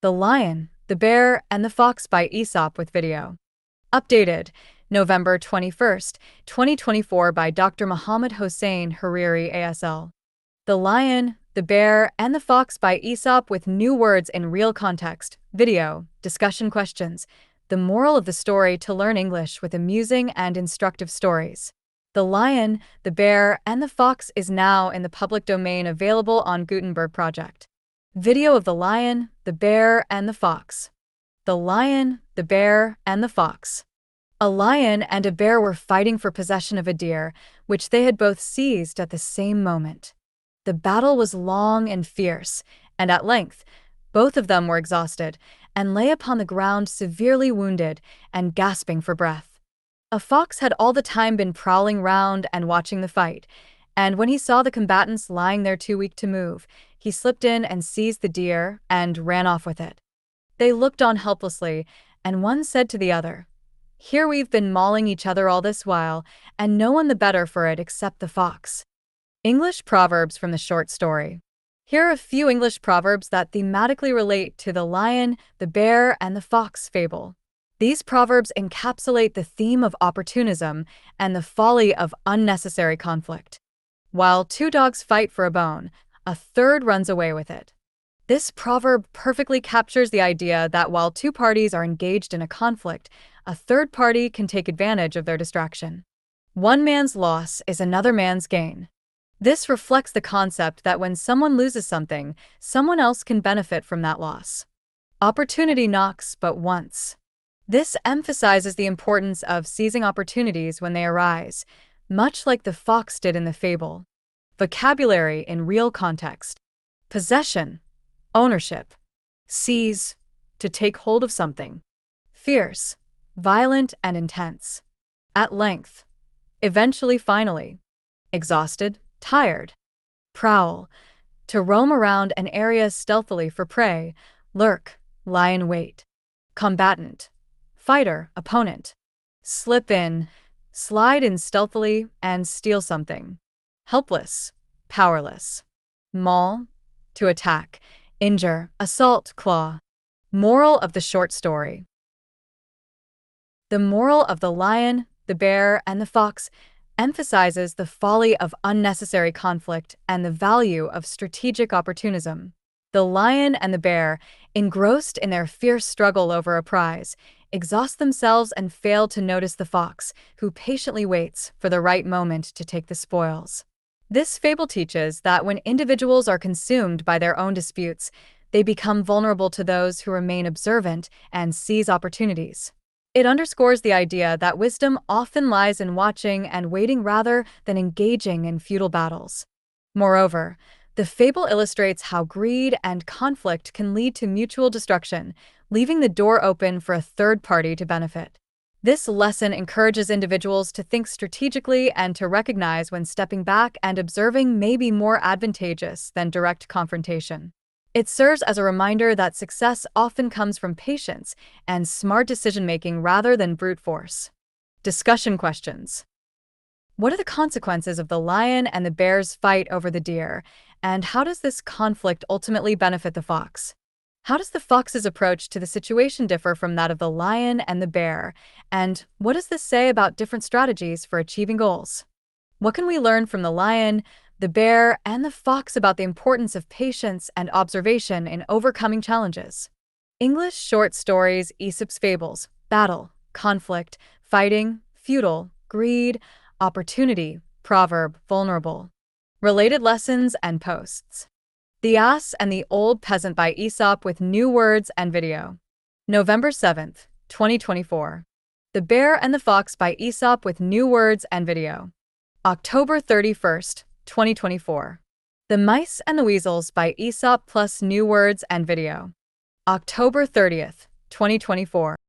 The Lion, the Bear, and the Fox by Aesop with video. Updated November 21st, 2024 by Dr. Muhammad Hossein Hariri ASL. The Lion, the Bear, and the Fox by Aesop with new words in real context. Video. Discussion questions. The moral of the story: to learn English with amusing and instructive stories. The Lion, the Bear, and the Fox is now in the public domain, available on Gutenberg Project. Video of the Lion, the Bear, and the Fox. The Lion, the Bear, and the Fox. A lion and a bear were fighting for possession of a deer, which they had both seized at the same moment. The battle was long and fierce, and at length, both of them were exhausted, and lay upon the ground severely wounded and gasping for breath. A fox had all the time been prowling round and watching the fight, and when he saw the combatants lying there too weak to move, he slipped in and seized the deer and ran off with it. They looked on helplessly, and one said to the other, "Here we've been mauling each other all this while, and no one the better for it except the fox." English proverbs from the short story. Here are a few English proverbs that thematically relate to the lion, the bear, and the fox fable. These proverbs encapsulate the theme of opportunism and the folly of unnecessary conflict. While two dogs fight for a bone, a third runs away with it. This proverb perfectly captures the idea that while two parties are engaged in a conflict, a third party can take advantage of their distraction. One man's loss is another man's gain. This reflects the concept that when someone loses something, someone else can benefit from that loss. Opportunity knocks but once. This emphasizes the importance of seizing opportunities when they arise, much like the fox did in the fable. Vocabulary in real context. Possession, ownership. Seize, to take hold of something. Fierce, violent and intense. At length, eventually, finally. Exhausted, tired. Prowl, to roam around an area stealthily for prey. Lurk, lie in wait. Combatant, fighter, opponent. Slip in, slide in stealthily and steal something. Helpless, powerless. Maul, to attack, injure, assault, claw. Moral of the short story. The moral of The Lion, the Bear, and the Fox emphasizes the folly of unnecessary conflict and the value of strategic opportunism. The lion and the bear, engrossed in their fierce struggle over a prize, exhaust themselves and fail to notice the fox, who patiently waits for the right moment to take the spoils. This fable teaches that when individuals are consumed by their own disputes, they become vulnerable to those who remain observant and seize opportunities. It underscores the idea that wisdom often lies in watching and waiting rather than engaging in futile battles. Moreover, the fable illustrates how greed and conflict can lead to mutual destruction, leaving the door open for a third party to benefit. This lesson encourages individuals to think strategically and to recognize when stepping back and observing may be more advantageous than direct confrontation. It serves as a reminder that success often comes from patience and smart decision-making rather than brute force. Discussion questions. What are the consequences of the lion and the bear's fight over the deer, and how does this conflict ultimately benefit the fox? How does the fox's approach to the situation differ from that of the lion and the bear, and what does this say about different strategies for achieving goals? What can we learn from the lion, the bear, and the fox about the importance of patience and observation in overcoming challenges? English short stories: Aesop's fables, battle, conflict, fighting, futile, greed, opportunity, proverb, vulnerable. Related lessons and posts. The Ass and the Old Peasant by Aesop with new words and video. November 7th, 2024. The Bear and the Fox by Aesop with new words and video. October 31st, 2024. The Mice and the Weasels by Aesop plus new words and video. October 30th, 2024.